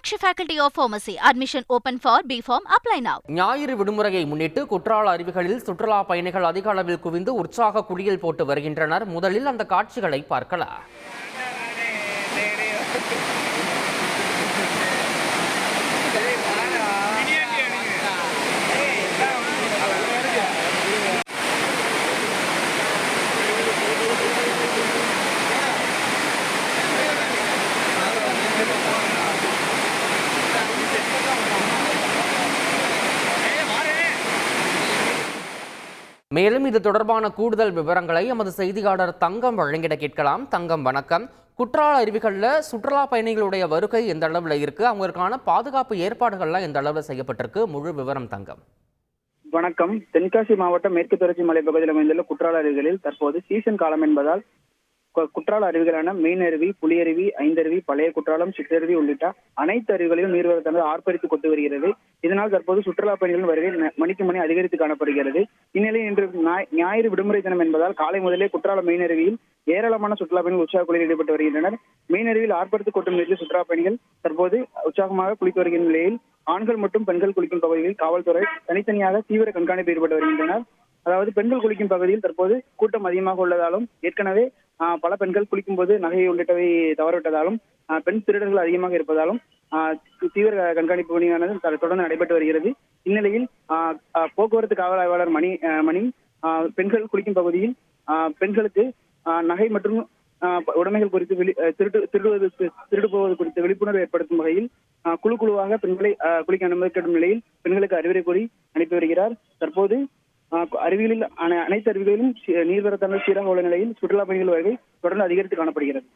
Meenakshi Faculty of Pharmacy. Admission open for B.Pharm. Apply now. ஞாயிறு விடுமுறையை முன்னிட்டு குற்றால அருவிகளில் சுற்றுலா பயணிகள் அதிக அளவில் குவிந்து உற்சாக குளியல் போட்டு வருகின்றனர். முதலில் அந்த காட்சிகளை பார்க்கலாம். மேலும் இது தொடர்பான கூடுதல் விவரங்களை எமது செய்தியாளர் தங்கம் வழங்கிட கேட்கலாம். தங்கம், வணக்கம். குற்றால அருவிகளில் சுற்றுலா பயணிகளுடைய வருகை எந்த அளவில் இருக்கு, அவங்களுக்கான பாதுகாப்பு ஏற்பாடுகள்லாம் எந்த அளவில் செய்யப்பட்டிருக்கு, முழு விவரம் தங்கம். வணக்கம். தென்காசி மாவட்டம் மேற்கு தொடர்ச்சி மலை பகுதியில் அமைந்துள்ள குற்றால அருவிகளில் தற்போது சீசன் காலம் என்பதால் குற்றால அருவிகளான மீன் அருவி, புலியருவி, ஐந்தருவி, பழைய குற்றாலம், சிற்றருவி உள்ளிட்ட அனைத்து அருவிகளிலும் நீர்வரத்தானது ஆர்ப்பரித்து கொண்டு வருகிறது. இதனால் தற்போது சுற்றுலா பயணிகளின் வருகை மணிக்கு மணி அதிகரித்து காணப்படுகிறது. இந்நிலையில் இன்று ஞாயிறு விடுமுறை தினம் என்பதால் காலை முதலே குற்றால மீன் அருவியில் ஏராளமான சுற்றுலா பயணிகள் உற்சாக குளியலில் ஈடுபட்டு வருகின்றனர். மீன் அருவியில் ஆர்ப்பரித்து கொட்டும் நிலையில் சுற்றுலா பயணிகள் தற்போது உற்சாகமாக குளித்து வருகின்ற நிலையில் ஆண்கள் மற்றும் பெண்கள் குளிக்கும் பகுதிகளில் காவல்துறை தனித்தனியாக தீவிர கண்காணிப்பு ஈடுபட்டு வருகின்றனர். அதாவது பெண்கள் குளிக்கும் பகுதியில் தற்போது கூட்டம் அதிகமாக உள்ளதாலும் ஏற்கனவே பல பெண்கள் குளிக்கும் போது நகை உள்ளிட்டவை தவறவிட்டதாலும் பெண் திருடர்கள் அதிகமாக இருப்பதாலும் தீவிர கண்காணிப்பு பணியானது தொடர்ந்து நடைபெற்று வருகிறது. இந்நிலையில் போக்குவரத்து காவல் ஆய்வாளர் மணி பெண்கள் குளிக்கும் பகுதியில் பெண்களுக்கு நகை மற்றும் உடைமைகள் குறித்து திருடு போவது குறித்து விழிப்புணர்வு ஏற்படுத்தும் வகையில் குழுவாக பெண்களை குளிக்க அனுமதிக்கும் நிலையில் பெண்களுக்கு அறிவுரை கூறி அனுப்பி வருகிறார். தற்போது அருவிகளில் அனைத்து அருவிகளிலும் நீர்வரத்தானது சீராக உள்ள நிலையில் சுற்றுலா பயணிகள் வருகை தொடர்ந்து அதிகரித்து காணப்படுகிறது.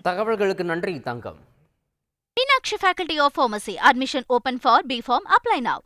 தகவல்களுக்கு நன்றி தங்கம். Meenakshi Faculty of Pharmacy. Admission open for B.Pharm. Apply now.